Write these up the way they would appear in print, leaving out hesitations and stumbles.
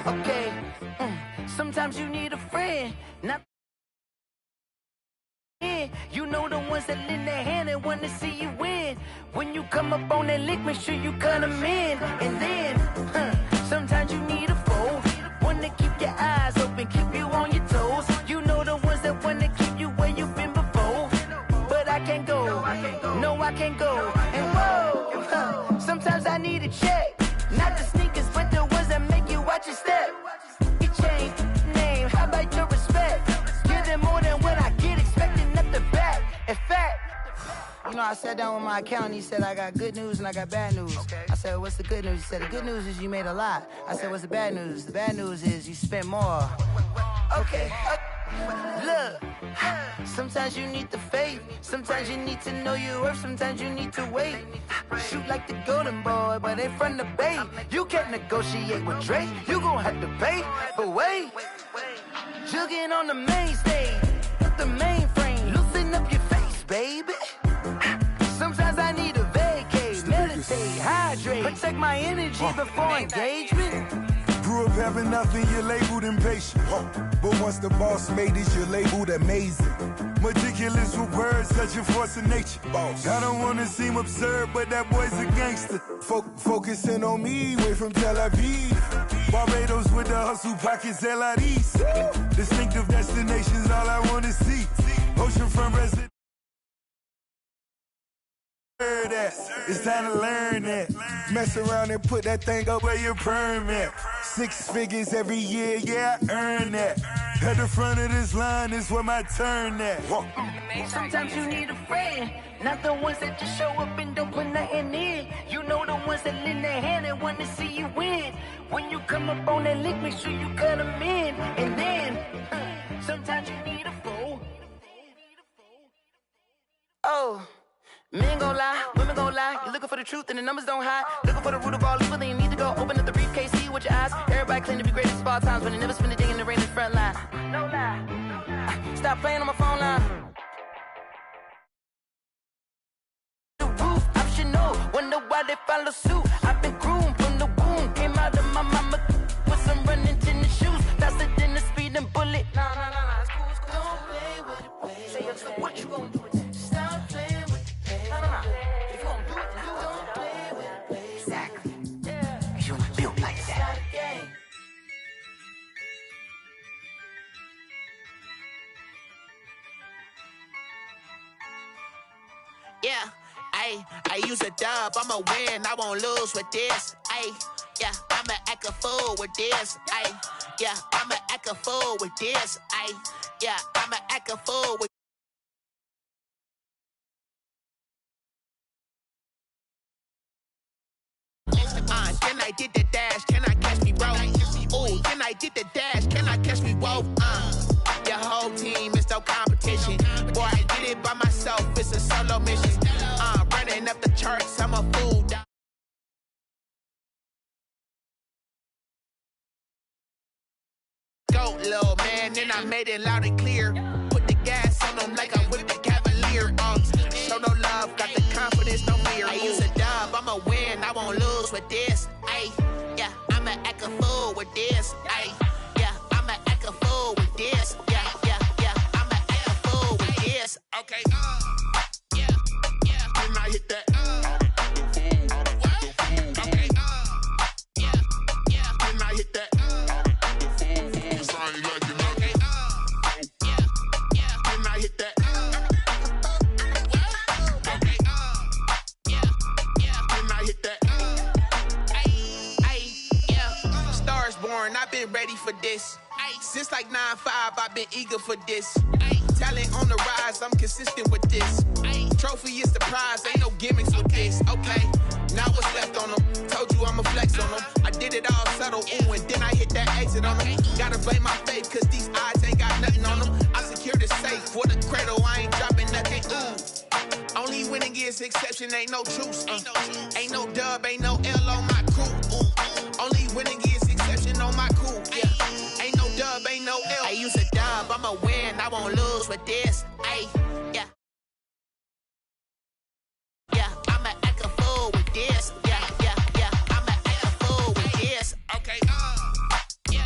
Okay, sometimes you need a friend, not you know the ones that lend their hand and want to see you win. When you come up on that lick, make sure you cut them in. And then, sometimes you need a foe, one to keep your eyes open, keep you on your toes. You know the ones that want to keep you where you've been before. But I can't go, no I can't go. And whoa, sometimes I need a check. Not the sneakers, but the ones that make you watch your step. You change name, how about your respect? Give them more than what I get, expecting up the back. In fact, you know, I sat down with my accountant, he said, I got good news and I got bad news. Okay. I said, what's the good news? He said, the good news is you made a lot. I said, what's the bad news? The bad news is you spent more. Okay. Look, sometimes you need the faith, sometimes you need to know your worth, sometimes you need to wait. Shoot like the golden boy, but ain't from the bay. You can't negotiate with Drake, you gon' have to pay. But wait, jugging on the main stage, the mainframe, loosen up your face, baby. Sometimes I need a vacate, meditate, hydrate, protect my energy before engagement. Grew up having nothing, you're labeled impatient. But once the boss made it, you're labeled amazing. Meticulous with words, such a force of nature. I don't wanna seem absurd, but that boy's a gangster. Focusing on me, way from Tel Aviv. Barbados with the hustle pockets, LIDs. Distinctive destinations, all I wanna see. Oceanfront resident. It's time to learn that. Mess around and put that thing up where your permit. 6 figures every year, yeah, I earn that. At the front of this line is where my turn at. Sometimes you need a friend, not the ones that just show up and don't put nothing in. You know the ones that lend their hand and want to see you win. When you come up on that lick, make sure you cut them in. And then, sometimes you need a foe. Oh. Men gon' lie, women gon' lie. You're looking for the truth and the numbers don't hide. Looking for the root of all evil, then you need to go open up the briefcase, see with your eyes. Everybody claim to be greatest of all times, but they never spend a day in the rain in the front line. No lie, stop playing on my phone line. The roof, optional, wonder why they follow suit. I've been groomed from the womb, came out of my mama with some running tennis shoes, faster than the speeding bullet. Nah, it's cool, it's cool. Don't play with it, baby. Say so what you gon' do? Yeah, I use a dub, I'ma win, I won't lose with this. Yeah, I'ma act a fool with this. Yeah, I'ma act a fool with this. Yeah, I'ma act a fool with. Then I did the dash, can I catch me, bro? Ooh, then I did the dash, can I catch me, whoa? Your whole team is no competition. Boy, I did it by myself, it's a solo mission. Running up the charts, I'm a fool. Go, little man, then I made it loud and clear. Put the gas on them like I whipped the Cavalier. Show no love, got the confidence, no fear. I use a dub, I'ma win, I won't lose with this. Yeah, I'ma act a fool with this. Yeah, I'ma act a fool with this. Yeah, I'ma act a fool with this. Okay, yeah, can I hit that? Okay, yeah, can I hit that? I've been ready for this. Since like 9-5, I've been eager for this. Talent on the rise, I'm consistent with this. Trophy is the prize, ain't no gimmicks with this. Okay, now what's left on them? Told you I'ma flex on them. I did it all subtle, ooh, and then I hit that exit on them. Gotta blame my faith, cause these odds ain't got nothing on them. I secured the safe for the cradle, I ain't dropping nothing, ooh. Only winning is exception, ain't no truce. Ain't no dub, ain't no L on my crew. Only winning is exception on my cool. Yeah, ain't no dub, ain't no L. I use a dub, I'ma win, I won't lose with this. Yeah, I'ma act a fool with this. Yeah, I'ma act a fool with this. Okay, yeah.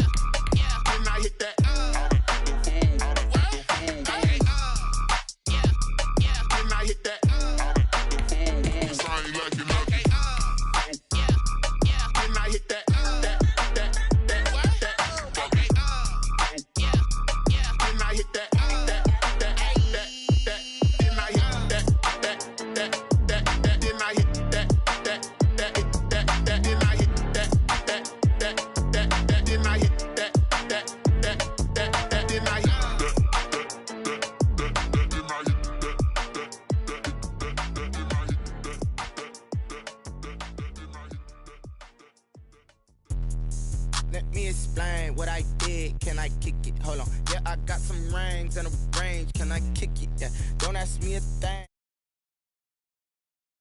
explain what I did, can I kick it? Hold on, yeah, I got some rings and a range, can I kick it? Yeah, don't ask me a thing.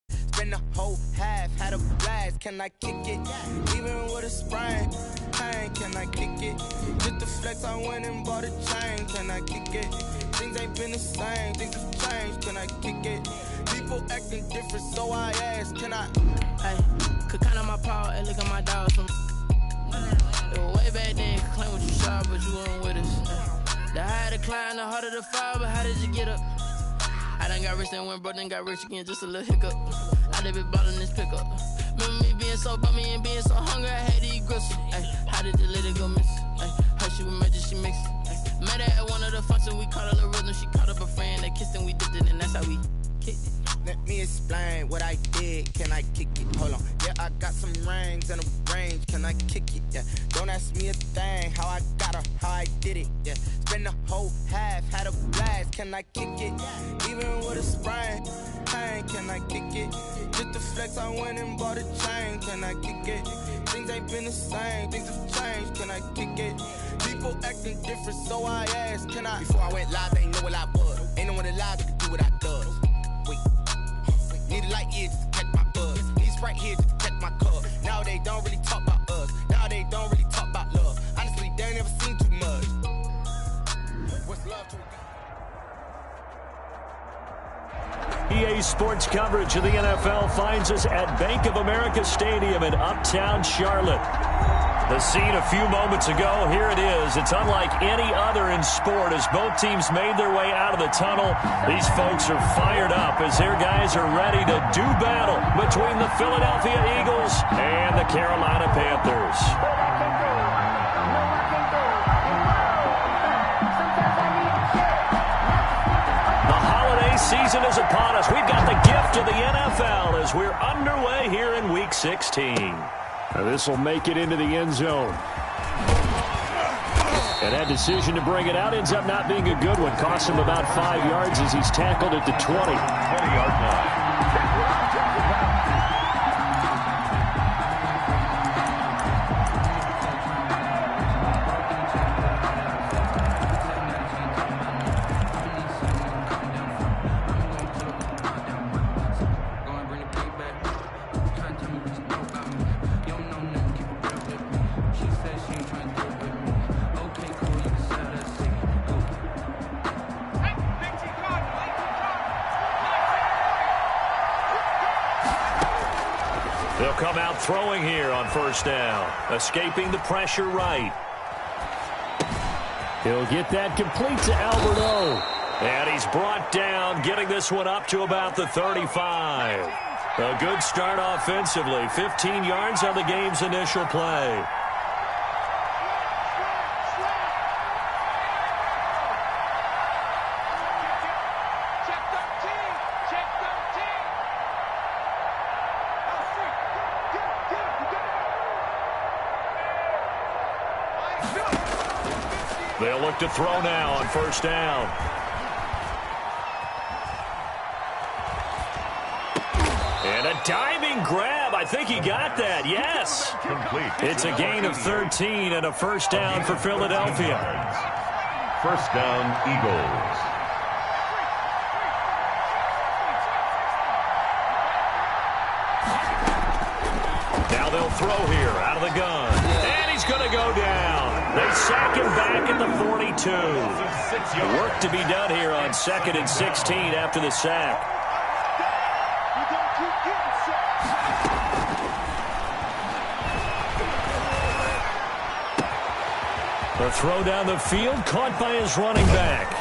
Spend the whole half, had a blast, can I kick it? Even with a sprain, pain, can I kick it? Just the flex, I went and bought a chain, can I kick it? Things ain't been the same, things have changed, can I kick it? People acting different, so I ask, can I? Hey, could count on my power and look at my dogs from. It was way back then, could claim what you saw, but you weren't with us. The higher the climb, the harder the fall, but how did you get up? I done got rich and went broke, then got rich again, just a little hiccup. I done been ballin' this pickup. Remember me being so bummy and being so hungry, I had to eat gristle. Ay, how did the lady go miss? Ay, her she was magic, she mixed. Ay, met her at one of the functions, we caught her the rhythm. She caught up a friend, they kissed and we dipped it, and that's how we kicked it. Let me explain what I did, can I kick it? Hold on, yeah, I got some rings and a range, can I kick it? Yeah, don't ask me a thing, how I got her, how I did it. Yeah, spend the whole half, had a blast, can I kick it? Even with a sprain, pain, can I kick it? Just the flex, I went and bought a chain, can I kick it? Things ain't been the same, things have changed, can I kick it? People acting different, so I ask, can I? Before I went live, they ain't know what I was. Ain't no one alive that could do what I does. Wait. Need a light here just to catch my buzz. Need Sprite here just to catch my cup. Now they don't really talk about us. Now they don't really talk about love. Honestly, they ain't never seen too much. What's love to EA Sports coverage of the NFL finds us at Bank of America Stadium in Uptown Charlotte. The scene a few moments ago, here it is. It's unlike any other in sport as both teams made their way out of the tunnel. These folks are fired up as their guys are ready to do battle between the Philadelphia Eagles and the Carolina Panthers. The holiday season is upon us. We've got the gift of the NFL as we're underway here in Week 16. This will make it into the end zone. And that decision to bring it out ends up not being a good one. Cost him about 5 yards as he's tackled at the 20-yard line. They'll come out throwing here on first down. Escaping the pressure right. He'll get that complete to Alberto. And he's brought down, getting this one up to about the 35. A good start offensively. 15 yards on the game's initial play. They'll look to throw now on first down. And a diving grab. I think he got that. Yes. Complete. It's a gain of 13 and a first down for Philadelphia. First down, Eagles. Now they'll throw here out of the gun. And he's going to go down. They sack him back at the 42. Work to be done here on 2nd and 16 after the sack. The throw down the field, caught by his running back.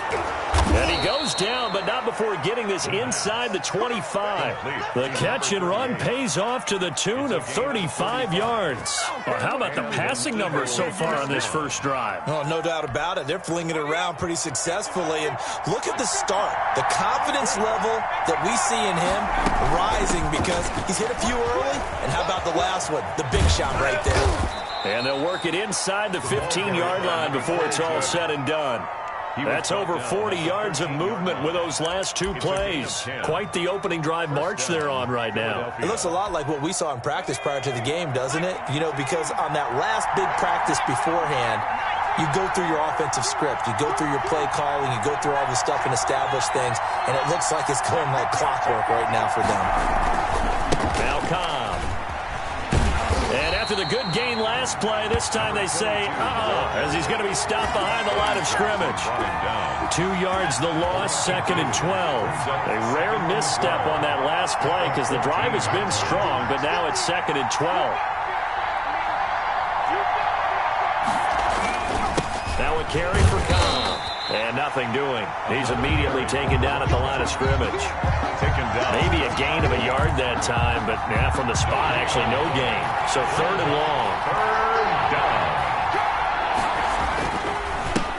And he goes down, but not before getting this inside the 25. The catch and run pays off to the tune of 35 yards. Well, how about the passing numbers so far on this first drive? Oh, no doubt about it. They're flinging it around pretty successfully. And look at the start. The confidence level that we see in him rising because he's hit a few early. And how about the last one? The big shot right there. And they'll work it inside the 15-yard line before it's all said and done. That's over 40 yards of movement with those last two plays. Quite the opening drive march they're on right now. It looks a lot like what we saw in practice prior to the game, doesn't it? You know, because on that last big practice beforehand, you go through your offensive script. You go through your play calling. You go through all the stuff and establish things. And it looks like it's going like clockwork right now for them. Now Cobb. And after the good gain last play, this time they say, as he's going to be stopped behind the line of scrimmage. 2 yards the loss, 2nd and 12. A rare misstep on that last play because the drive has been strong, but now it's 2nd and 12. Now a carry for Cobb. And nothing doing. He's immediately taken down at the line of scrimmage. Maybe a gain of a yard that time, but from the spot, actually no gain. So 3rd and long. 3rd down.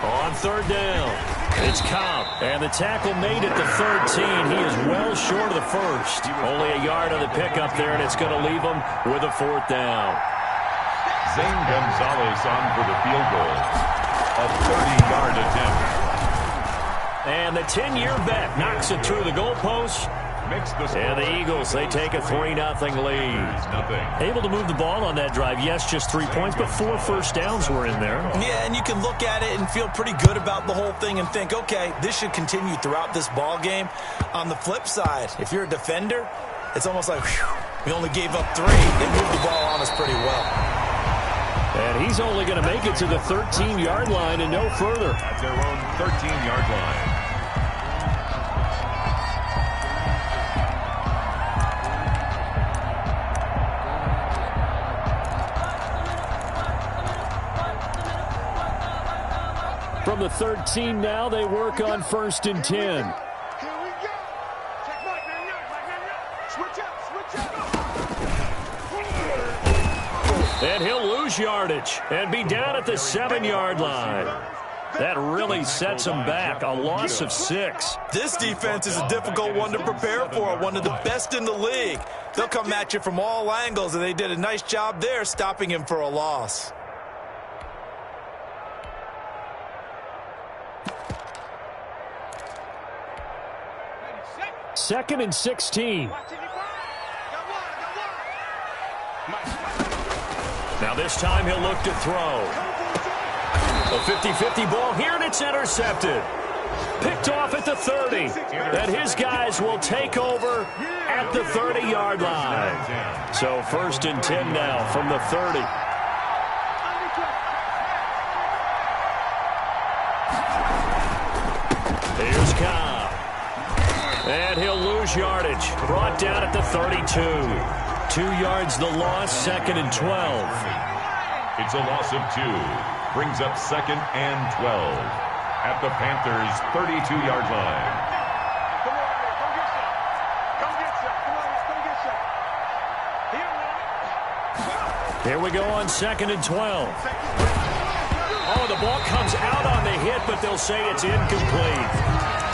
On 3rd down, it's Cobb. And the tackle made at the 13. He is well short of the first. Only a yard on the pickup there, and it's going to leave him with a 4th down. Zane Gonzalez on for the field goal. A 30-yard attempt. And the 10-year vet knocks it through the goalpost. And the Eagles, they take a 3-0 lead. Able to move the ball on that drive. Yes, just 3 points, but 4 first downs were in there. Yeah, and you can look at it and feel pretty good about the whole thing and think, okay, this should continue throughout this ball game. On the flip side, if you're a defender, it's almost like, whew, we only gave up 3. They moved the ball on us pretty well. And he's only going to make it to the 13-yard line and no further. At their own 13-yard line. From the 13 now, they work on 1st and 10. And he'll lose yardage and be down at the 7-yard line. That really sets him back. A loss of 6. This defense is a difficult one to prepare for, one of the best in the league. They'll come at you from all angles, and they did a nice job there stopping him for a loss. Second and 16. Now this time he'll look to throw. A 50-50 ball here, and it's intercepted. Picked off at the 30. And his guys will take over at the 30-yard line. So 1st and 10 now from the 30. Here's Cobb. And he'll lose yardage. Brought down at the 32. 2 yards the loss, 2nd and 12. It's a loss of 2. Brings up 2nd and 12. At the Panthers' 32-yard line. Here we go on 2nd and 12. Oh, the ball comes out on the hit, but they'll say it's incomplete.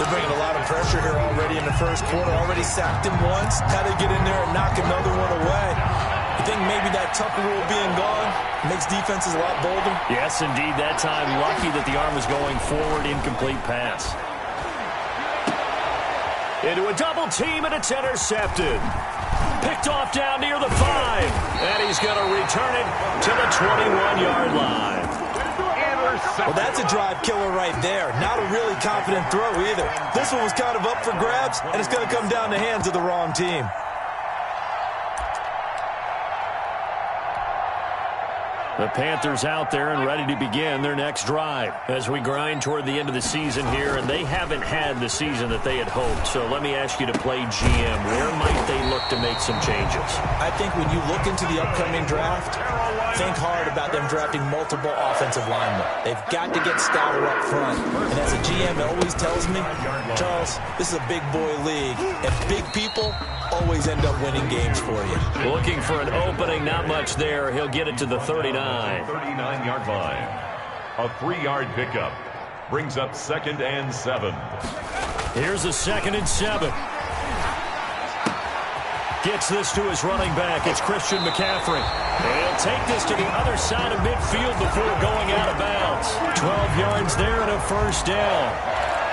They're bringing a lot of pressure here already in the first quarter. Already sacked him once. Had to get in there and knock another one away. You think maybe that Tucker rule being gone makes defenses a lot bolder? Yes, indeed. That time, lucky that the arm was going forward. Incomplete pass. Into a double team, and it's intercepted. Picked off down near the 5. And he's going to return it to the 21-yard line. Well, that's a drive killer right there. Not a really confident throw either. This one was kind of up for grabs, and it's going to come down the hands of the wrong team. The Panthers out there and ready to begin their next drive as we grind toward the end of the season here, and they haven't had the season that they had hoped. So let me ask you to play GM. Where might they look to make some changes? I think when you look into the upcoming draft, think hard about them drafting multiple offensive linemen. They've got to get stouter up front. And as a GM always tells me, Charles, this is a big boy league, and big people always end up winning games for you. Looking for an opening, not much there. He'll get it to the 39. 39-yard line. A 3-yard pickup. Brings up 2nd and 7. Here's a 2nd and 7. Gets this to his running back. It's Christian McCaffrey. And he'll take this to the other side of midfield before going out of bounds. 12 yards there and a first down.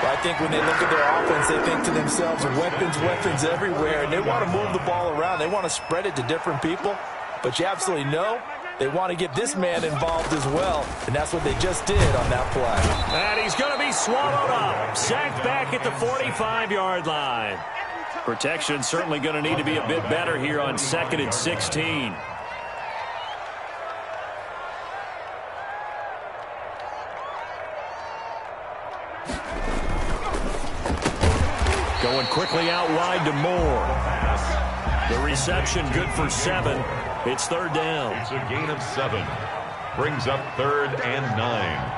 Well, I think when they look at their offense, they think to themselves, weapons everywhere, and they want to move the ball around. They want to spread it to different people, but you absolutely know they want to get this man involved as well, and that's what they just did on that play. And he's going to be swallowed up. Sacked back at the 45-yard line. Protection certainly going to need to be a bit better here on 2nd and 16. Going quickly out wide to Moore. The reception good for 7. It's 3rd down. It's a gain of 7. Brings up 3rd and 9.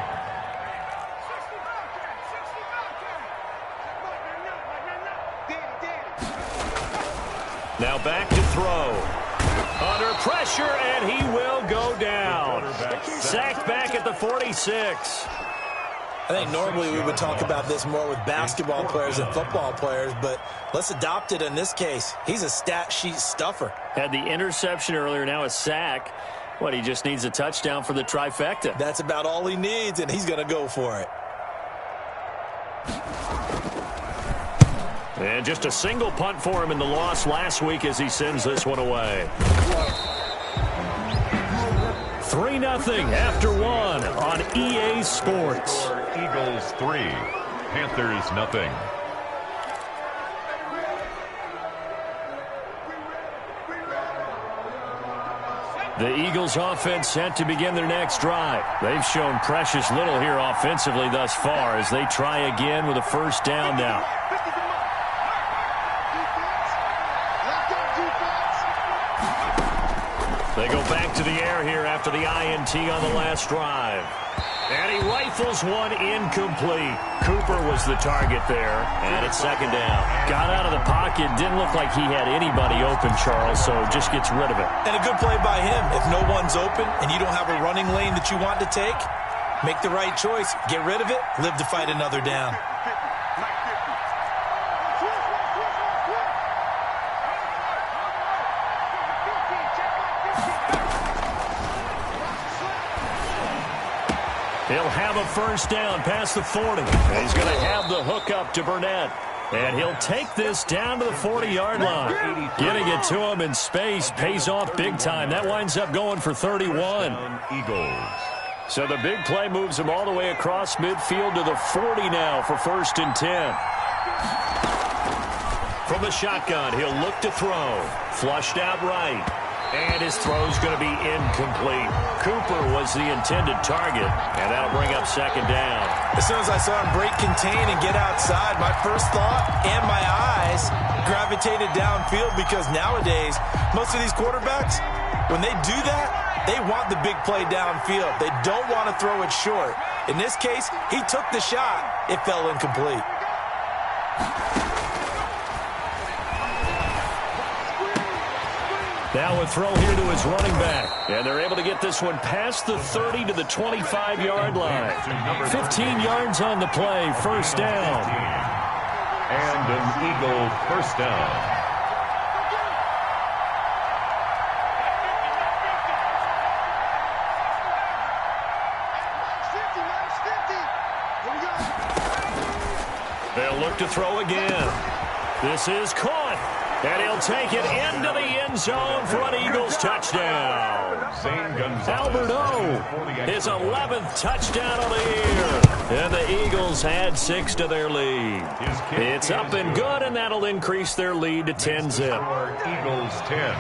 Now back to throw. Under pressure, and he will go down. Sacked back at the 46. I think normally we would talk about this more with basketball players and football players, but let's adopt it in this case. He's a stat sheet stuffer. Had the interception earlier, now a sack. What, he just needs a touchdown for the trifecta. That's about all he needs, and he's going to go for it. And just a single punt for him in the loss last week as he sends this one away. 3-0 after 1 on EA Sports. Eagles 3, Panthers 0. The Eagles offense set to begin their next drive. They've shown precious little here offensively thus far as they try again with a first down now. They go back to the air here after the INT on the last drive. And he rifles one incomplete. Cooper was the target there, and it's 2nd down. Got out of the pocket, didn't look like he had anybody open, Charles, so just gets rid of it. And a good play by him. If no one's open and you don't have a running lane that you want to take, make the right choice. Get rid of it, live to fight another down. He'll have a first down past the 40. And he's going to have the hook up to Burnett. And he'll take this down to the 40-yard line. Getting it to him in space pays off big time. That winds up going for 31. Eagles. So the big play moves him all the way across midfield to the 40 now for 1st and 10. From the shotgun, he'll look to throw. Flushed out right. And his throw's going to be incomplete. Cooper was the intended target, and that'll bring up 2nd down. As soon as I saw him break contain and get outside, my first thought and my eyes gravitated downfield because nowadays, most of these quarterbacks, when they do that, they want the big play downfield. They don't want to throw it short. In this case, he took the shot. It fell incomplete. Now a throw here to his running back. And they're able to get this one past the 30 to the 25-yard line. 15 yards on the play, first down. And an Eagle first down. They'll look to throw again. This is caught. And he'll take it into the end zone for an Eagles touchdown. Alberto, his 11th touchdown of the year. And the Eagles add 6 to their lead. It's up and good, and that'll increase their lead to 10-zip. Eagles 10,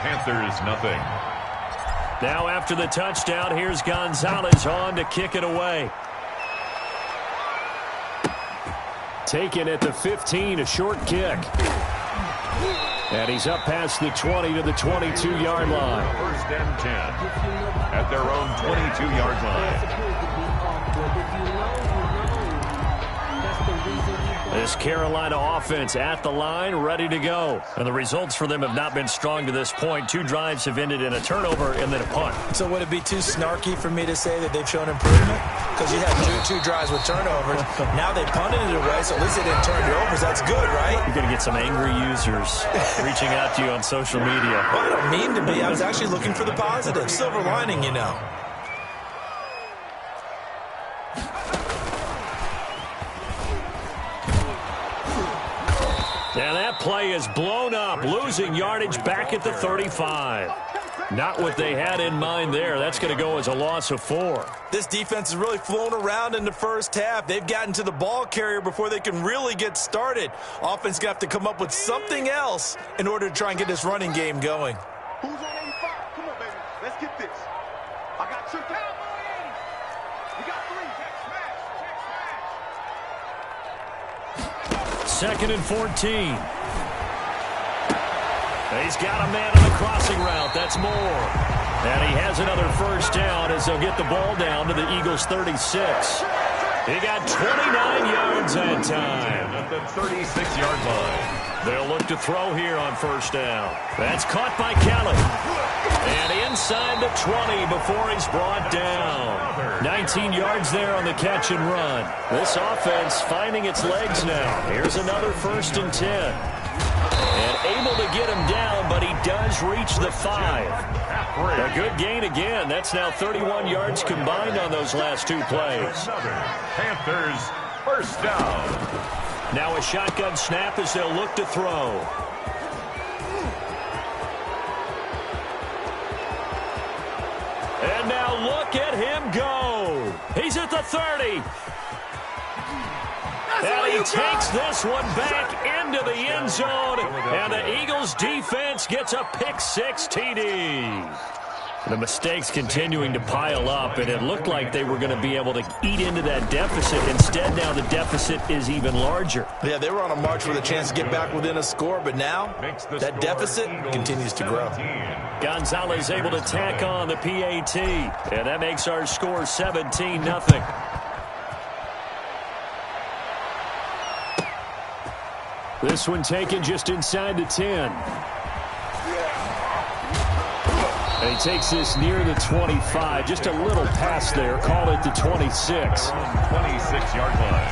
Panthers 0. Now after the touchdown, here's Gonzalez on to kick it away. Taken at the 15, a short kick. And he's up past the 20 to the 22-yard line. First and 10 at their own 22-yard line. This Carolina offense at the line, ready to go. And the results for them have not been strong to this point. 2 drives have ended in a turnover and then a punt. So would it be too snarky for me to say that they've shown improvement? Because you had two drives with turnovers. Now they punted it away, so at least they didn't turn it over. That's good, right? You're going to get some angry users reaching out to you on social media. Well, I don't mean to be. I was actually looking for the positive. Silver lining, you know. And that play is blown up, losing yardage back at the 35. Not what they had in mind there. That's going to go as a loss of 4. This defense has really flown around in the first half. They've gotten to the ball carrier before they can really get started. Offense going to have to come up with something else in order to try and get this running game going. Who's on 85? Come on, baby. Let's get this. I got 2. We got 3. Check, smash. 2nd and 14. He's got a man on the crossing route. That's Moore. And he has another first down as they'll get the ball down to the Eagles' 36. He got 29 yards that time. At the 36-yard line. They'll look to throw here on first down. That's caught by Kelly. And inside the 20 before he's brought down. 19 yards there on the catch and run. This offense finding its legs now. Here's another 1st and 10. And able to get him down, but he does reach the 5. A good gain again. That's now 31 yards combined on those last 2 plays. Panthers, first down. Now a shotgun snap as they'll look to throw. And now look at him go. He's at the 30. And he takes this one back into the end zone. And the Eagles defense gets a pick-6 TD. The mistakes continuing to pile up, and it looked like they were going to be able to eat into that deficit. Instead, now the deficit is even larger. Yeah, they were on a march with a chance to get back within a score, but now that deficit continues to grow. Gonzalez able to tack on the PAT, and that makes our score 17-0. This one taken just inside the 10. And he takes this near the 25. Just a little pass there. Call it the 26. 26-yard line.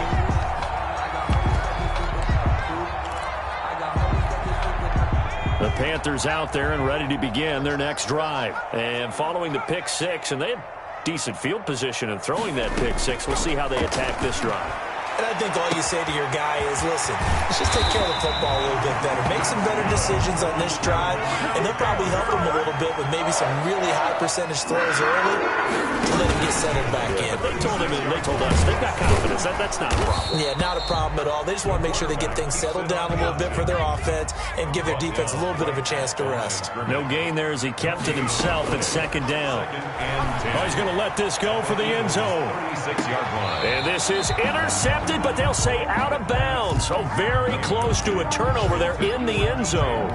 The Panthers out there and ready to begin their next drive. And following the pick-6, and they had decent field position in throwing that pick-6. We'll see how they attack this drive. And I think all you say to your guy is, listen, let's just take care of the football a little bit better. Make some better decisions on this drive, and they'll probably help him a little bit with maybe some really high percentage throws early to let him get settled back in. But they told him, and they told us, they've got confidence. That's not a problem. Yeah, not a problem at all. They just want to make sure they get things settled down a little bit for their offense and give their defense a little bit of a chance to rest. No gain there as he kept it himself at 2nd down. Oh, he's going to let this go for the end zone. 36-yard line. And this is intercepted, but they'll say out of bounds. So very close to a turnover there in the end zone.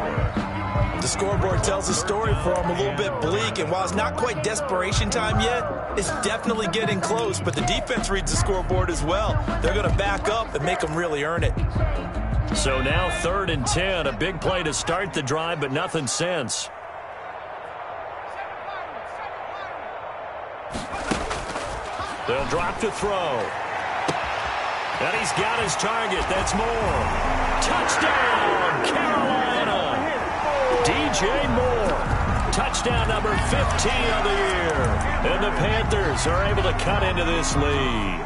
The scoreboard tells the story for them a little bit bleak, and while it's not quite desperation time yet, it's definitely getting close, but the defense reads the scoreboard as well. They're going to back up and make them really earn it. So now 3rd and 10, a big play to start the drive, but nothing since. They'll drop to throw. And he's got his target. That's Moore. Touchdown, Carolina. DJ Moore. Touchdown number 15 of the year. And the Panthers are able to cut into this lead.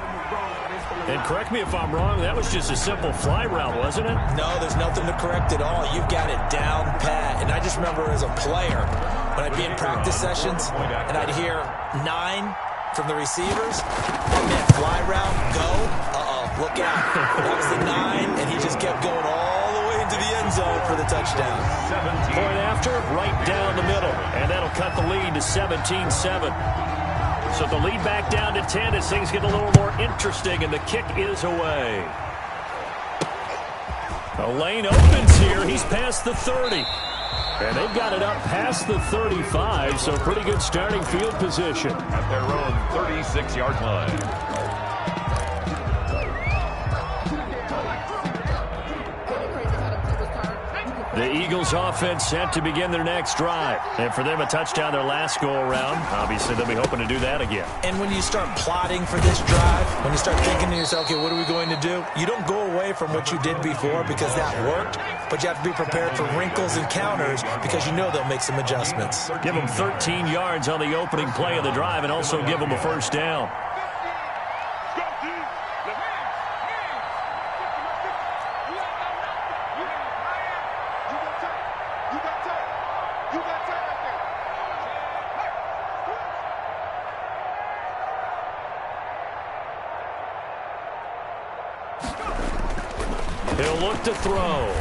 And correct me if I'm wrong, that was just a simple fly route, wasn't it? No, there's nothing to correct at all. You've got it down pat. And I just remember as a player, when I'd be in practice sessions, and I'd hear 9 from the receivers, that meant fly route, go, look out. That was the 9, and he just kept going all the way into the end zone for the touchdown. Point after, right down the middle, and that'll cut the lead to 17-7. So the lead back down to 10 as things get a little more interesting, and the kick is away. A lane opens here. He's past the 30. And they've got it up past the 35, so pretty good starting field position. At their own 36-yard line. The Eagles offense set to begin their next drive. And for them, a touchdown their last go-around. Obviously, they'll be hoping to do that again. And when you start plotting for this drive, when you start thinking to yourself, okay, what are we going to do? You don't go away from what you did before because that worked, but you have to be prepared for wrinkles and counters because you know they'll make some adjustments. Give them 13 yards on the opening play of the drive and also give them a first down. He'll look to throw.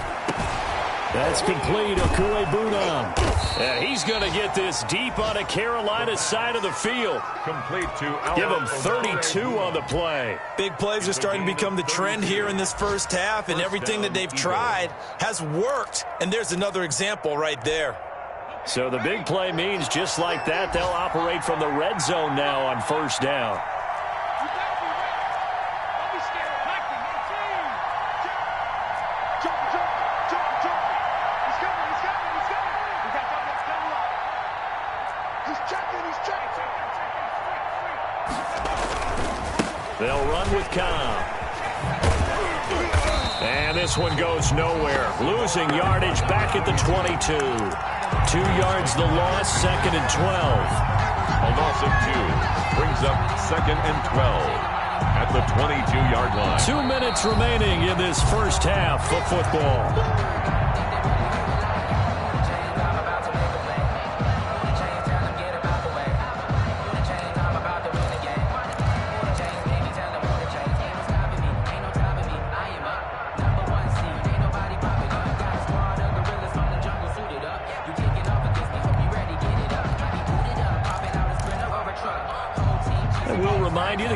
That's complete. Okuebuna. And he's going to get this deep on the Carolina side of the field. Complete to Give him 32 on the play. Big plays are starting to become the trend here in this first half, and everything that they've tried has worked. And there's another example right there. So the big play means just like that, they'll operate from the red zone now on first down. They'll run with Cobb. And this one goes nowhere. Losing yardage back at the 22. 2 yards the loss, 2nd and 12. A loss of 2 brings up 2nd and 12 at the 22-yard line. 2 minutes remaining in this first half of football.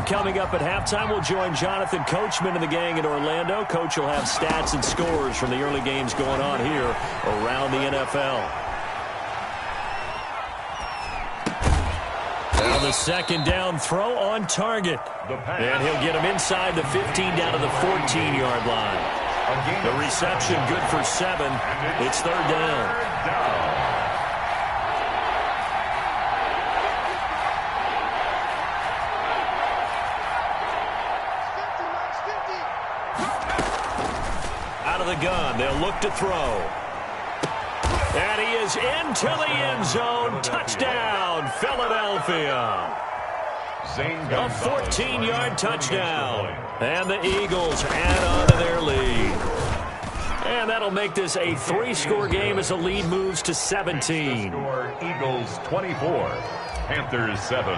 Coming up at halftime, we'll join Jonathan Coachman and the gang in Orlando. Coach will have stats and scores from the early games going on here around the NFL. Now the second down throw on target. And he'll get him inside the 15 down to the 14-yard line. The reception good for 7. It's 3rd down. The gun. They'll look to throw. And he is into the end zone. Touchdown, Philadelphia. A 14-yard touchdown. And the Eagles add on to their lead. And that'll make this a 3-score game as the lead moves to 17. Eagles 24, Panthers 7.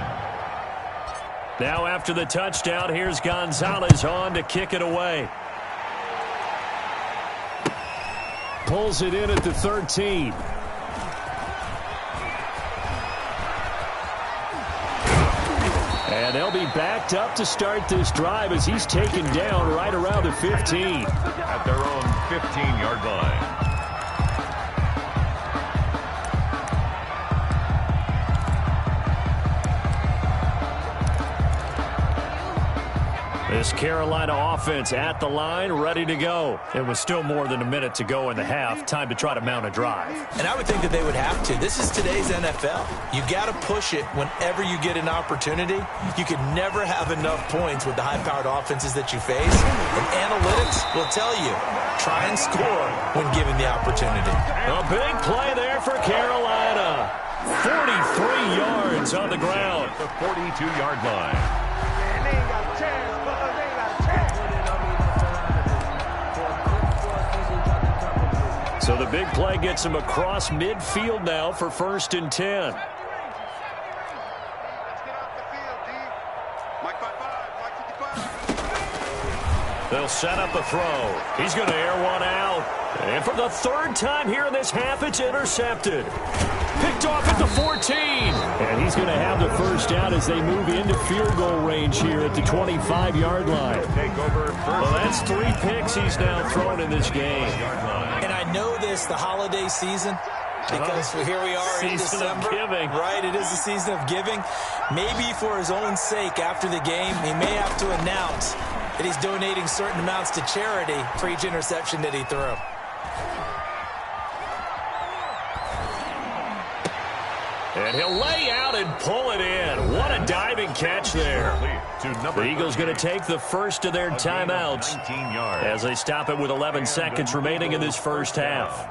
Now after the touchdown, here's Gonzalez on to kick it away. Pulls it in at the 13. And they'll be backed up to start this drive as he's taken down right around the 15. At their own 15-yard line. This Carolina offense at the line, ready to go. It was still more than a minute to go in the half. Time to try to mount a drive. And I would think that they would have to. This is today's NFL. You got to push it whenever you get an opportunity. You could never have enough points with the high-powered offenses that you face. And analytics will tell you, try and score when given the opportunity. A big play there for Carolina. 43 yards on the ground. The 42-yard line. So the big play gets him across midfield now for 1st and 10. They'll set up a throw. He's going to air one out. And for the 3rd time here in this half, it's intercepted. Picked off at the 14. And he's going to have the first down as they move into field goal range here at the 25-yard line. Well, that's 3 picks he's now thrown in this game. And I know this, the holiday season, because here we are in December. Right, it is the season of giving. Maybe for his own sake after the game, he may have to announce that he's donating certain amounts to charity for each interception that he threw. And he'll lay out and pull it in. What a diving catch there. The Eagles going to take the first of their timeouts as they stop it with 11 seconds remaining in this first half.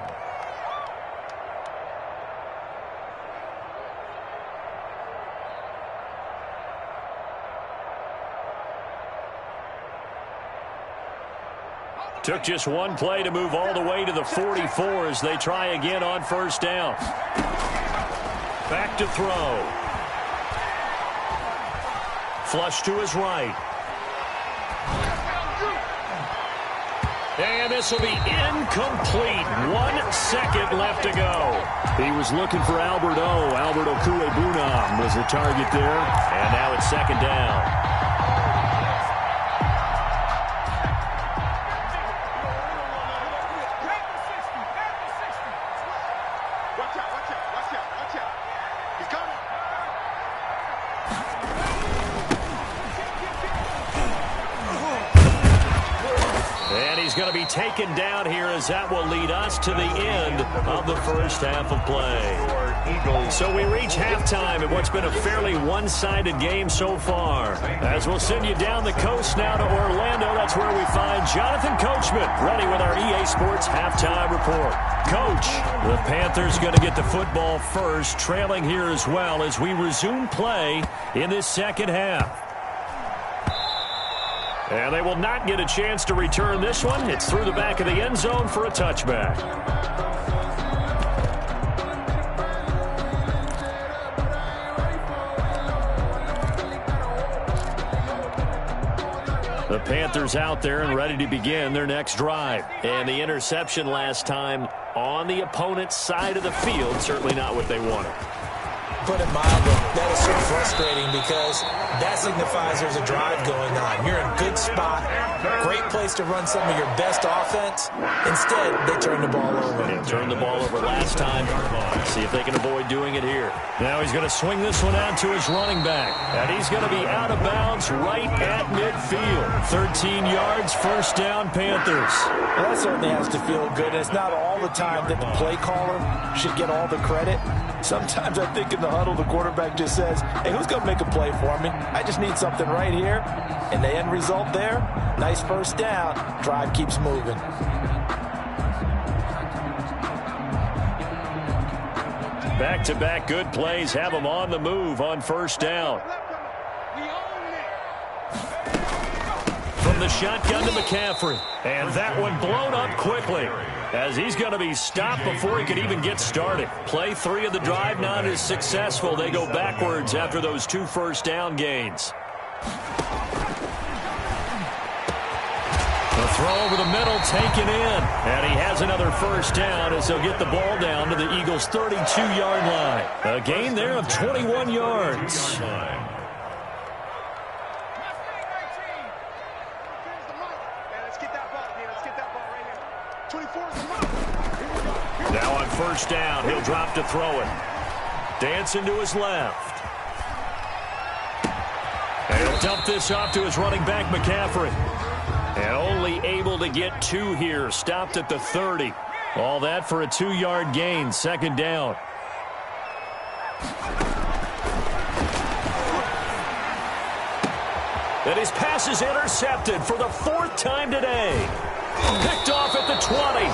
Took just one play to move all the way to the 44 as they try again on first down. Back to throw. Flush to his right. And this will be incomplete. 1 second left to go. He was looking for Albert O. Albert Okuebunam was the target there. And now it's second down. He's going to be taken down here as that will lead us to the end of the first half of play. So we reach halftime in what's been a fairly one-sided game so far. As we'll send you down the coast now to Orlando, that's where we find Jonathan Coachman ready with our EA Sports halftime report. Coach, the Panthers going to get the football first, trailing here as well as we resume play in this second half. And they will not get a chance to return this one. It's through the back of the end zone for a touchback. The Panthers out there and ready to begin their next drive. And the interception last time on the opponent's side of the field, certainly not what they wanted. Put it mildly, that is so frustrating because that signifies there's a drive going on. You're in a good spot, great place to run some of your best offense. Instead, they turn the ball over. They turned the ball over last time. See if they can avoid doing it here. Now he's going to swing this one out to his running back. And he's going to be out of bounds right at midfield. 13 yards, first down, Panthers. Well, that certainly has to feel good. It's not all the time that the play caller should get all the credit. Sometimes I think in the huddle, the quarterback just says, hey, who's going to make a play for me? I just need something right here. And the end result there, nice first down. Drive keeps moving. Back-to-back good plays have them on the move on first down. From the shotgun to McCaffrey. And that one blown up quickly as he's going to be stopped before he could even get started. Play 3 of the drive not as successful. They go backwards after those 2 first down gains. The throw over the middle taken in. And he has another first down as he'll get the ball down to the Eagles' 32-yard line. A gain there of 21 yards. Now on first down, he'll drop to throw it. Dancing to his left. And he'll dump this off to his running back, McCaffrey. And only able to get 2 here. Stopped at the 30. All that for a 2-yard gain. Second down. And his pass is intercepted for the 4th time today. Picked off at the 20.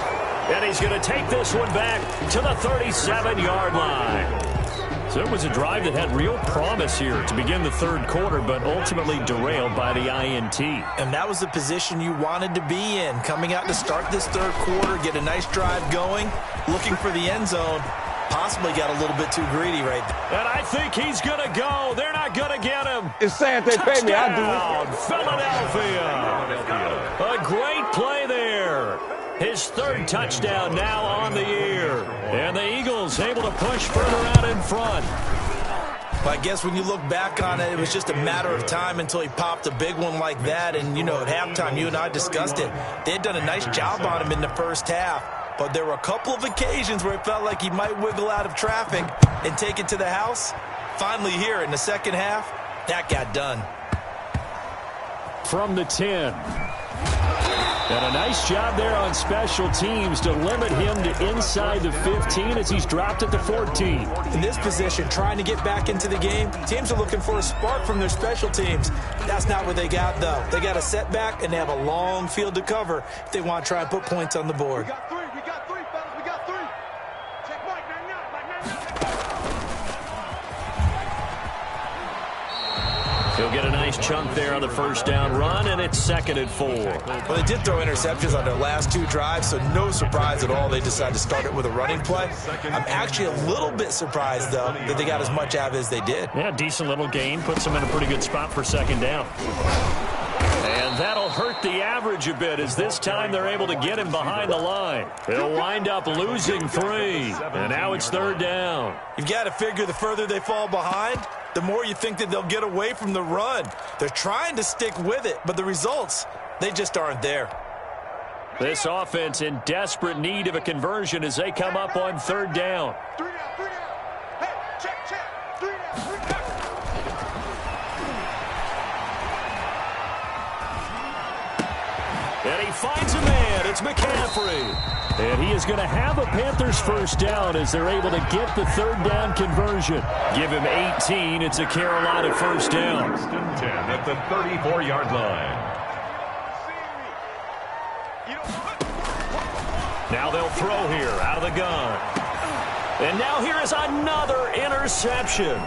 And he's going to take this one back to the 37-yard line. So it was a drive that had real promise here to begin the third quarter, but ultimately derailed by the INT. And that was the position you wanted to be in. Coming out to start this third quarter, get a nice drive going, looking for the end zone. Possibly got a little bit too greedy right there. And I think he's going to go. They're not going to get him. It's sad they pay me. I do it. Philadelphia. A great play there. His 3rd touchdown now on the year. And the Eagles able to push further out in front. Well, I guess when you look back on it, it was just a matter of time until he popped a big one like that. And, you know, at halftime, you and I discussed it. They had done a nice job on him in the first half. But there were a couple of occasions where it felt like he might wiggle out of traffic and take it to the house. Finally here in the second half, that got done. From the 10. And a nice job there on special teams to limit him to inside the 15 as he's dropped at the 14. In this position, trying to get back into the game, teams are looking for a spark from their special teams. That's not what they got, though. They got a setback, and they have a long field to cover if they want to try and put points on the board. We got 3, fellas. We got 3. Check Mike, He'll get a nice chunk there on the first down run, and it's 2nd and 4. Well, they did throw interceptions on their last 2 drives, so no surprise at all they decided to start it with a running play. I'm actually a little bit surprised, though, that they got as much out of it as they did. Yeah, decent little gain. Puts them in a pretty good spot for 2nd down. And that'll hurt the average a bit as this time they're able to get him behind the line. He'll wind up losing 3, and now it's 3rd down. You've got to figure the further they fall behind, the more you think that they'll get away from the run. They're trying to stick with it, but the results, they just aren't there. This offense in desperate need of a conversion as they come up on 3rd down. 3 down, 3 down. Hey, check. 3 down, 3 down. And he finds a man. It's McCaffrey. And he is going to have a Panthers 1st down as they're able to get the 3rd down conversion. Give him 18. It's a Carolina 1st down. 1st and 10 at the 34-yard line. Now they'll throw here out of the gun. And now here is another interception.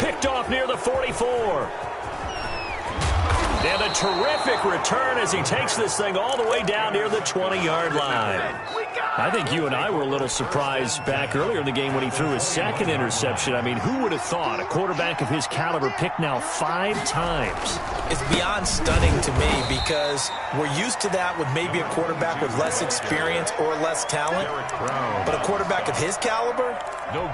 Picked off near the 44. And a terrific return as he takes this thing all the way down near the 20-yard line. I think you and I were a little surprised back earlier in the game when he threw his 2nd interception. I mean, who would have thought a quarterback of his caliber picked now 5 times? It's beyond stunning to me because we're used to that with maybe a quarterback with less experience or less talent. But a quarterback of his caliber,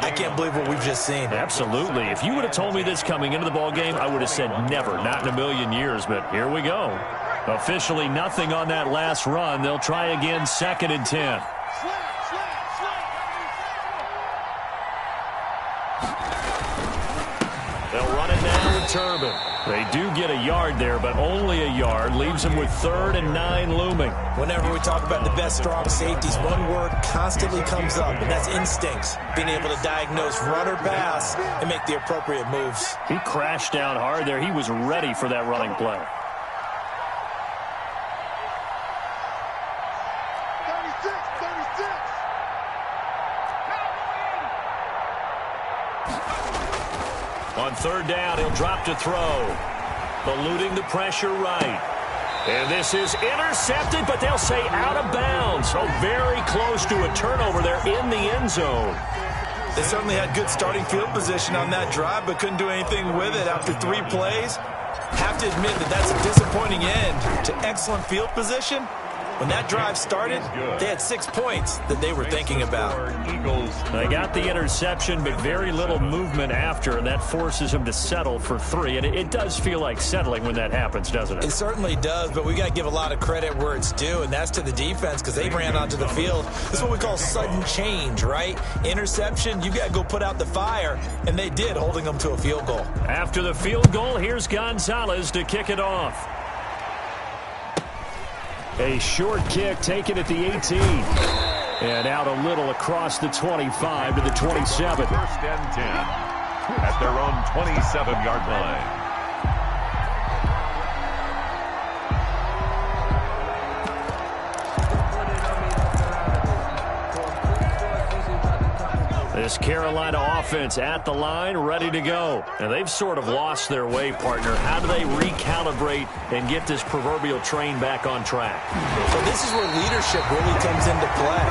I can't believe what we've just seen. Absolutely. If you would have told me this coming into the ballgame, I would have said never, not in a million years. But here we go. Officially nothing on that last run. They'll try again 2nd and 10. They'll run it now with Turbin. They do get a yard there, but only a yard. Leaves them with 3rd and 9 looming. Whenever we talk about the best strong safeties, one word constantly comes up, and that's instincts. Being able to diagnose run or pass and make the appropriate moves. He crashed down hard there. He was ready for that running play. 36. On 3rd down, he'll drop to throw. Eluding the pressure right. And this is intercepted, but they'll say out of bounds. So very close to a turnover there in the end zone. They certainly had good starting field position on that drive, but couldn't do anything with it after 3 plays. Have to admit that that's a disappointing end to excellent field position. When that drive started, they had 6 points that they were thinking about. They got the interception, but very little movement after, and that forces them to settle for 3. And it does feel like settling when that happens, doesn't it? It certainly does, but we got to give a lot of credit where it's due, and that's to the defense because they ran onto the field. This is what we call sudden change, right? Interception, you got to go put out the fire, and they did, holding them to a field goal. After the field goal, here's Gonzalez to kick it off. A short kick taken at the 18. And out a little across the 25 to the 27. 1st and 10 at their own 27-yard line. This Carolina offense at the line, ready to go. And they've sort of lost their way, partner. How do they recalibrate and get this proverbial train back on track? So this is where leadership really comes into play.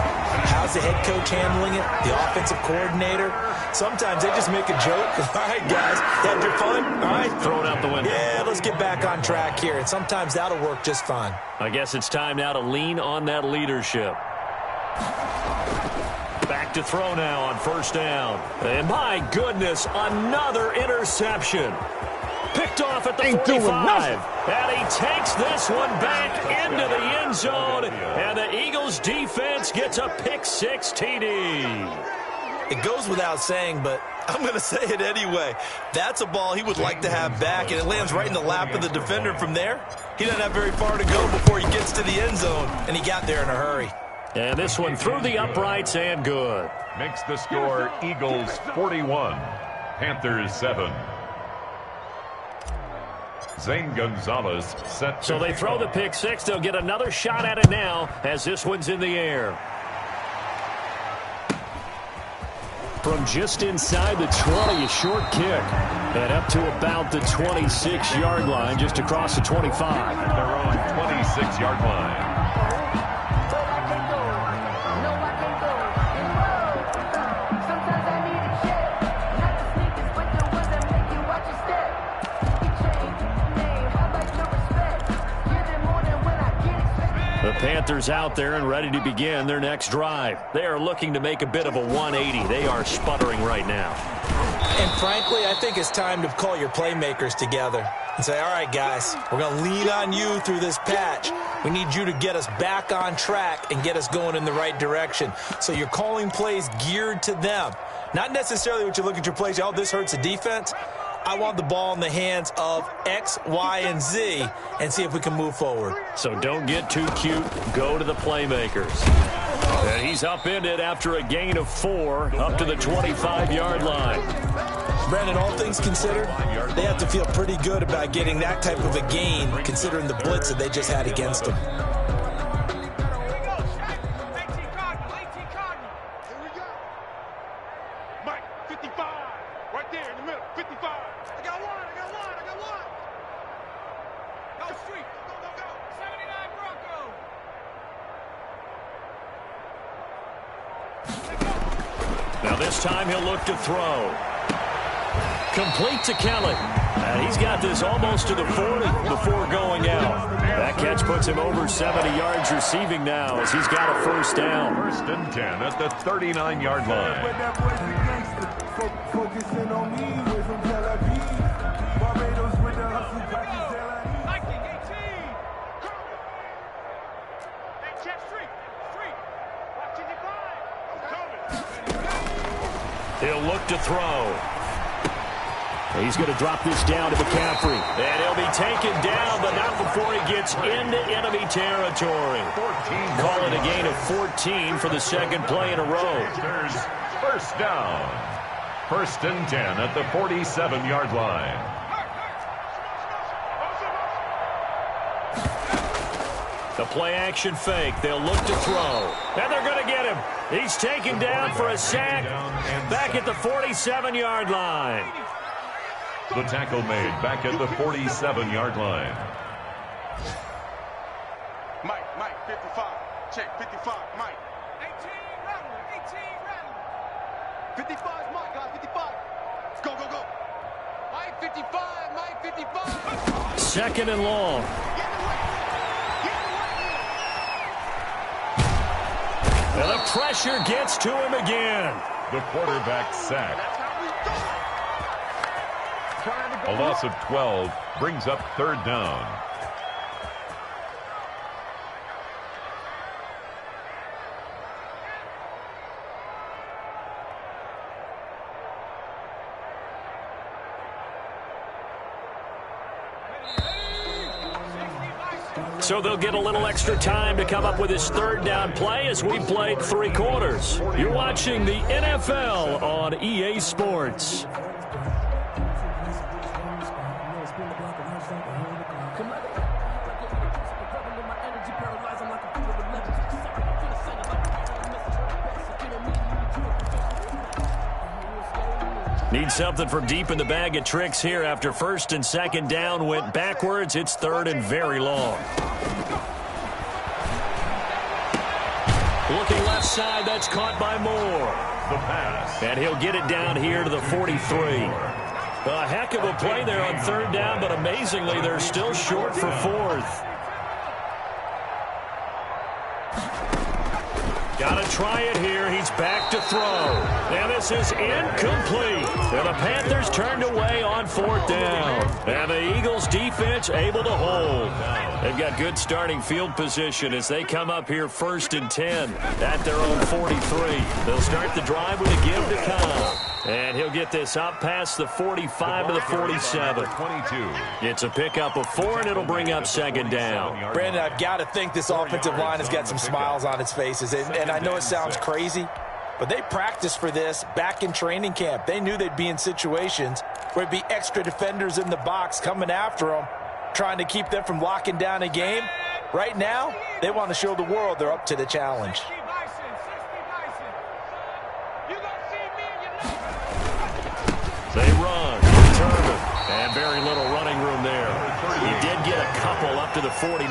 How's the head coach handling it? The offensive coordinator? Sometimes they just make a joke. All right, guys, had your fun? All right. Throw it out the window. Yeah, let's get back on track here. And sometimes that'll work just fine. I guess it's time now to lean on that leadership. Back to throw now on 1st down. And my goodness, another interception. Picked off at the 45. And he takes this one back into the end zone. And the Eagles defense gets a pick-6 TD. It goes without saying, but I'm going to say it anyway. That's a ball he would like to have back, and it lands right in the lap of the defender from there. He doesn't have very far to go before he gets to the end zone, and he got there in a hurry. And this one through the uprights and good. Makes the score Eagles 41, Panthers 7. Zane Gonzalez set. So they throw the pick-6. They'll get another shot at it now as this one's in the air. From just inside the 20, a short kick. And up to about the 26-yard line, just across the 25. Their own 26-yard line. The Panthers out there and ready to begin their next drive. They are looking to make a bit of a 180. They are sputtering right now. And frankly, I think it's time to call your playmakers together and say, all right, guys, we're going to lean on you through this patch. We need you to get us back on track and get us going in the right direction. So you're calling plays geared to them. Not necessarily what you look at your plays, oh, this hurts the defense. I want the ball in the hands of X, Y, and Z and see if we can move forward. So don't get too cute. Go to the playmakers. And he's upended after a gain of 4 up to the 25-yard line. Brandon, all things considered, they have to feel pretty good about getting that type of a gain considering the blitz that they just had against them. Mike, 55. Right there in the middle, 55. I got one. Go street. Go. 79 Bronco. Now this time he'll look to throw. Complete to Kelly. And he's got this almost to the 40 before going out. That catch puts him over 70 yards receiving now as he's got a first down. 1st and 10 at the 39-yard line. Focusing on me, way from Tel Aviv. Barbados with the hustle, practice Tel Aviv. 1918. Hey, check street. Watch it divide. I'm coming. He'll look to throw. He's going to drop this down to McCaffrey. And he'll be taken down, but not before he gets into enemy territory. Call it a gain of 14 for the second play in a row. First down. 1st and 10 at the 47-yard line. The play action fake. They'll look to throw. And they're going to get him. He's taken down for a sack back at the 47-yard line. The tackle made back at the 47-yard line. Mike, 55. Check, 55, Mike. 18 rattler. 55 is Mike, guys, 55. Go. Mike, 55. Second and long. And the pressure gets to him again. The quarterback sacked. A loss of 12 brings up 3rd down. So they'll get a little extra time to come up with his 3rd down play as we played 3 quarters. You're watching the NFL on EA Sports. Need something from deep in the bag of tricks here after 1st and 2nd down went backwards. It's 3rd and very long. Looking left side, that's caught by Moore. The pass. And he'll get it down here to the 43. A heck of a play there on 3rd down, but amazingly, they're still short for 4th. Got to try it here. He's back to throw. And this is incomplete. And the Panthers turned away on 4th down. And the Eagles defense able to hold. They've got good starting field position as they come up here 1st and 10 at their own 43. They'll start the drive with a give to Cobb. And he'll get this up past the 45 to the 47. 22. It's a pickup of 4, and it'll bring up 2nd down. Brandon, I've got to think this offensive line has got some smiles on its faces. And I know it sounds crazy, but they practiced for this back in training camp. They knew they'd be in situations where it'd be extra defenders in the box coming after them, trying to keep them from locking down a game. Right now, they want to show the world they're up to the challenge. They run, determined, and very little running room there. He did get a couple up to the 49.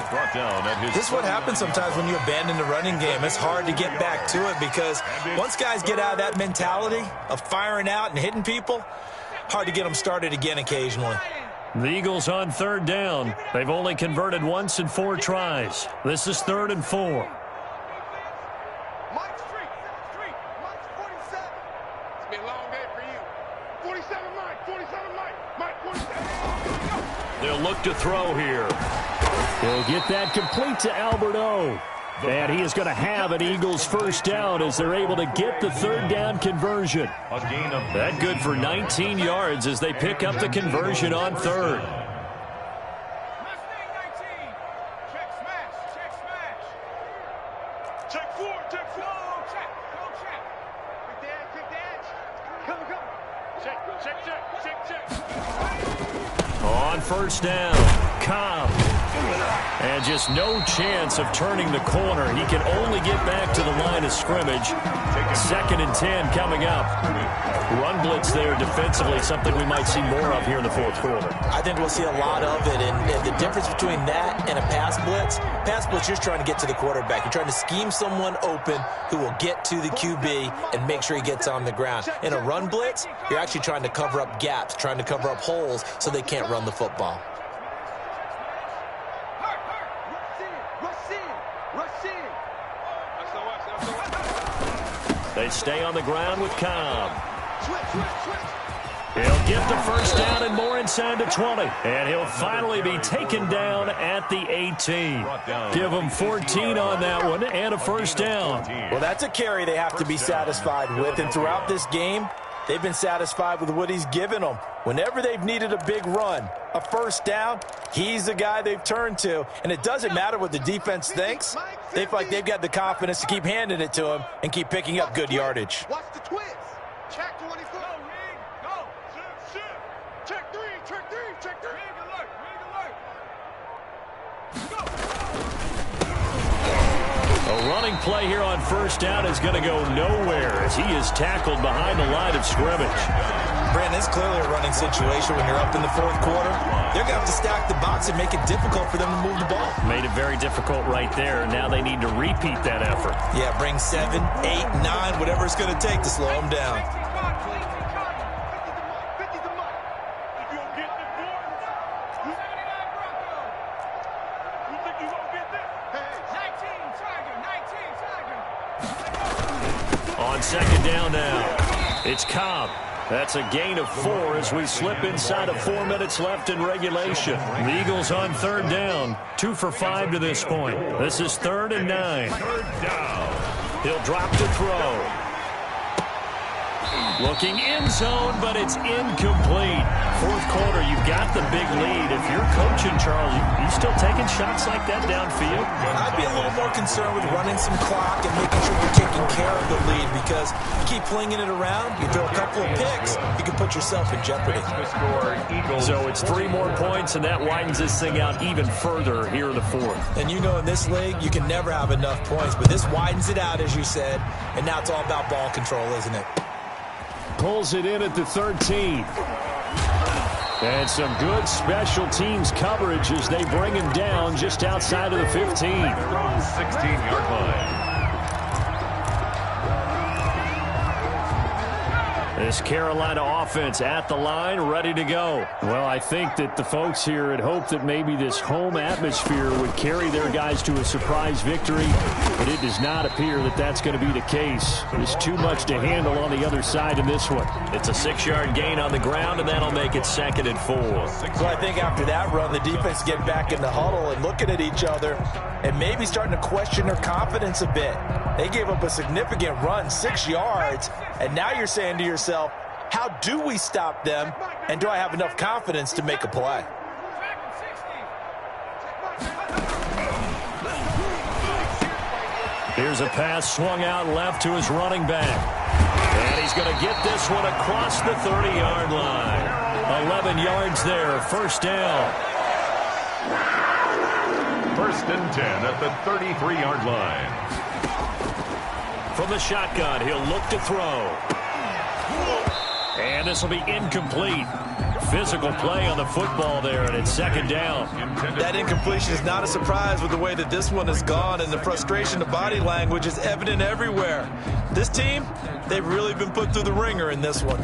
Brought down at his. This is what happens sometimes when you abandon the running game. It's hard to get back to it because once guys get out of that mentality of firing out and hitting people, hard to get them started again occasionally. The Eagles on third down. They've only converted once in 4 tries. This is 3rd and 4. Mike Street. Mike's 47. It's been a long day for you. 47 Mike. 47 Mike. Mike 47. They'll look to throw here. He'll get that complete to Albert O. And he is going to have an Eagles first down as they're able to get the 3rd down conversion. That good for 19 yards as they pick up the conversion on 3rd. Check smash. Check 4. Check 4. Check. Kick the edge. Come. Check. On first down, Cobb. And just no chance of turning the corner. He can only get back to the line of scrimmage. 2nd and 10 coming up. Run blitz there defensively, something we might see more of here in the 4th quarter. I think we'll see a lot of it, and the difference between that and a pass blitz, you're just trying to get to the quarterback. You're trying to scheme someone open who will get to the QB and make sure he gets on the ground. In a run blitz, you're actually trying to cover up gaps, trying to cover up holes so they can't run the football. They stay on the ground with Cobb. He'll get the first down and more inside the 20. And he'll finally be taken down at the 18. Give him 14 on that one and a first down. Well, that's a carry they have to be satisfied with. And throughout this game, they've been satisfied with what he's given them. Whenever they've needed a big run, a first down, he's the guy they've turned to. And it doesn't matter what the defense thinks. They feel like they've got the confidence to keep handing it to him and keep picking up good yardage. Watch the twist. Check 24. Go. Check 3. Check 3. Go. A running play here on first down is going to go nowhere as he is tackled behind the line of scrimmage. Brandon, it's clearly a running situation when you're up in the 4th quarter. They're going to have to stack the box and make it difficult for them to move the ball. Made it very difficult right there. Now they need to repeat that effort. Yeah, bring 7, 8, 9, whatever it's going to take to slow them down. On 2nd down now, it's Cobb. That's a gain of 4 as we slip inside of 4 minutes left in regulation. The Eagles on 3rd down, 2 for 5 to this point. This is 3rd and 9. He'll drop to throw. Looking end zone, but it's incomplete. 4th quarter, you've got the big lead. If you're coaching, Charles, you still taking shots like that downfield? I'd be a little more concerned with running some clock and making sure you're taking care of the lead, because you keep flinging it around, you throw a couple of picks, you can put yourself in jeopardy. So it's 3 more points, and that widens this thing out even further here in the 4th. And you know in this league, you can never have enough points, but this widens it out, as you said, and now it's all about ball control, isn't it? Pulls it in at the 13. And some good special teams coverage as they bring him down just outside of the 15. 16-yard line. This Carolina offense at the line, ready to go. Well, I think that the folks here had hoped that maybe this home atmosphere would carry their guys to a surprise victory, but it does not appear that that's going to be the case. There's too much to handle on the other side in this one. It's a 6-yard gain on the ground, and that'll make it 2nd and 4. So I think after that run, the defense get back in the huddle and looking at each other and maybe starting to question their confidence a bit. They gave up a significant run, 6 yards, and now you're saying to yourself, how do we stop them, and do I have enough confidence to make a play? Here's a pass swung out left to his running back. And he's going to get this one across the 30-yard line. 11 yards there, first down. 1st and 10 at the 33-yard line. From the shotgun, he'll look to throw. And this will be incomplete. Physical play on the football there, and it's 2nd down. That incompletion is not a surprise with the way that this one has gone, and the frustration of body language is evident everywhere. This team, they've really been put through the ringer in this one.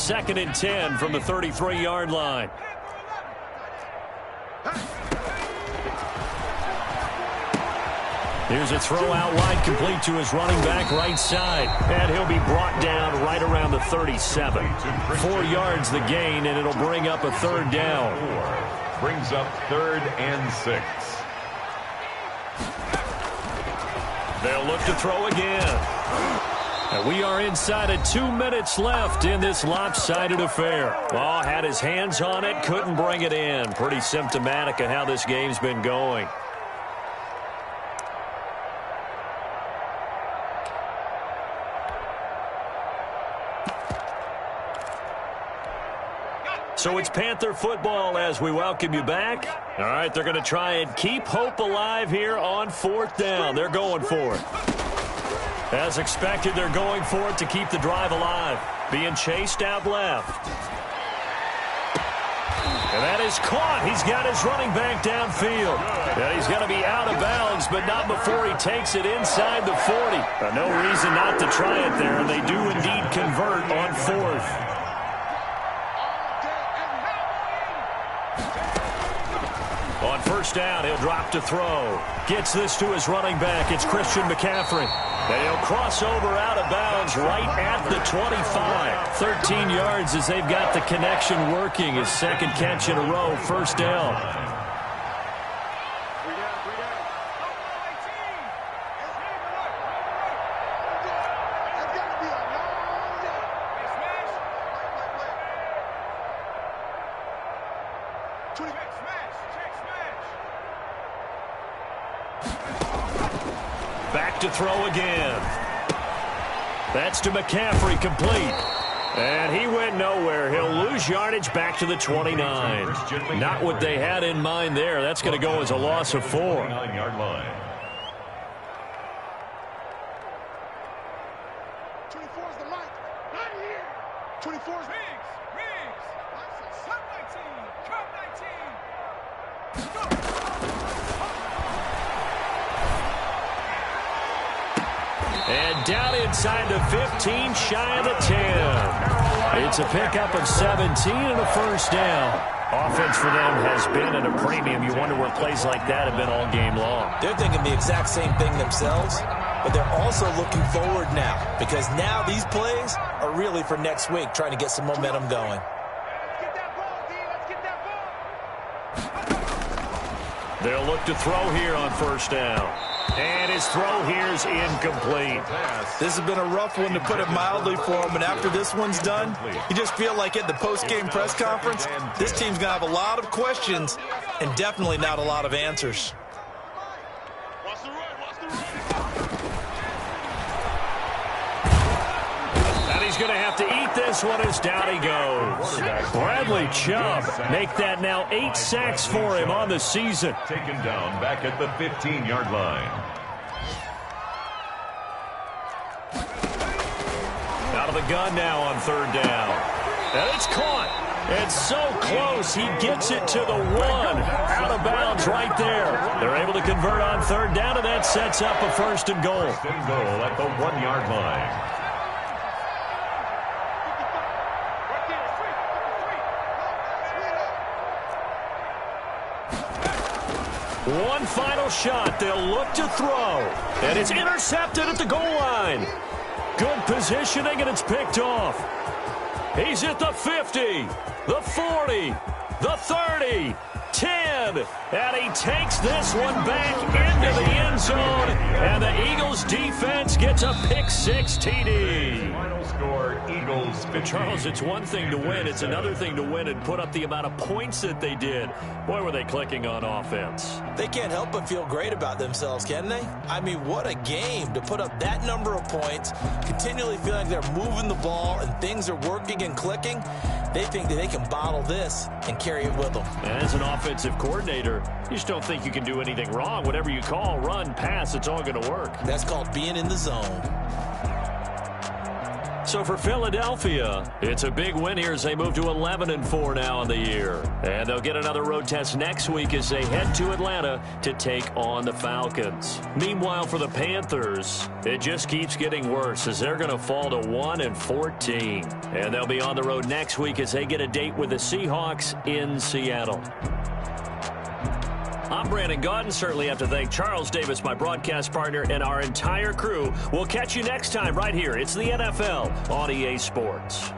2nd and 10 from the 33-yard line. Here's a throw out wide, complete to his running back right side. And he'll be brought down right around the 37. 4 yards the gain, and it'll bring up a 3rd down. Brings up 3rd and 6. They'll look to throw again. And we are inside of 2 minutes left in this lopsided affair. Oh, had his hands on it, couldn't bring it in. Pretty symptomatic of how this game's been going. So it's Panther football as we welcome you back. All right, they're going to try and keep hope alive here on 4th down. They're going for it. As expected, they're going for it to keep the drive alive. Being chased out left. And that is caught. He's got his running back downfield. And he's going to be out of bounds, but not before he takes it inside the 40. No reason not to try it there, and they do indeed convert on 4th. On 1st down, he'll drop to throw. Gets this to his running back. It's Christian McCaffrey. And he'll cross over out of bounds right at the 25. 13 yards as they've got the connection working. His 2nd catch in a row, 1st down. Back to throw again. That's to McCaffrey, complete. And he went nowhere. He'll lose yardage back to the 29. Not what they had in mind there. That's going to go as a loss of 4. 9-yard line. 24 is the light. Right here. 24 is Riggs. Come 19. Come 19. Go. And down inside the 15, shy of the 10. It's a pickup of 17 and a 1st down. Offense for them has been at a premium. You wonder where plays like that have been all game long. They're thinking the exact same thing themselves, but they're also looking forward now because now these plays are really for next week, trying to get some momentum going. Let's get that ball, D. Let's get that ball. They'll look to throw here on 1st down. And his throw here's incomplete. This has been a rough one, to put it mildly, for him. And after this one's done, you just feel like at the post-game press conference, this team's going to have a lot of questions and definitely not a lot of answers. Watch the run. And he's going to have to eat this one as down he goes. Bradley Chubb make that now 8 sacks for him on the season. Taken down back at the 15-yard line. Out of the gun now on 3rd down. And it's caught. It's so close. He gets it to the 1. Out of bounds right there. They're able to convert on 3rd down, and that sets up a 1st and goal. 1st and goal at the 1-yard line. One final shot. They'll look to throw. And it's intercepted at the goal line. Good positioning, and it's picked off. He's at the 50, the 40, the 30, 10. And he takes this one back into the end zone. And the Eagles defense gets a pick-6 TD. Final score, Eagles 50. Charles, it's one thing to win. It's another thing to win and put up the amount of points that they did. Boy, were they clicking on offense. They can't help but feel great about themselves, can they? I mean, what a game to put up that number of points, continually feeling like they're moving the ball and things are working and clicking. They think that they can bottle this and carry it with them. And as an offensive coordinator, you just don't think you can do anything wrong. Whatever you call, run, pass, it's all going to work. That's called being in the zone. So for Philadelphia, it's a big win here as they move to 11-4 now in the year. And they'll get another road test next week as they head to Atlanta to take on the Falcons. Meanwhile, for the Panthers, it just keeps getting worse as they're going to fall to 1-14. And they'll be on the road next week as they get a date with the Seahawks in Seattle. I'm Brandon Gaudin. Certainly have to thank Charles Davis, my broadcast partner, and our entire crew. We'll catch you next time right here. It's the NFL on EA Sports.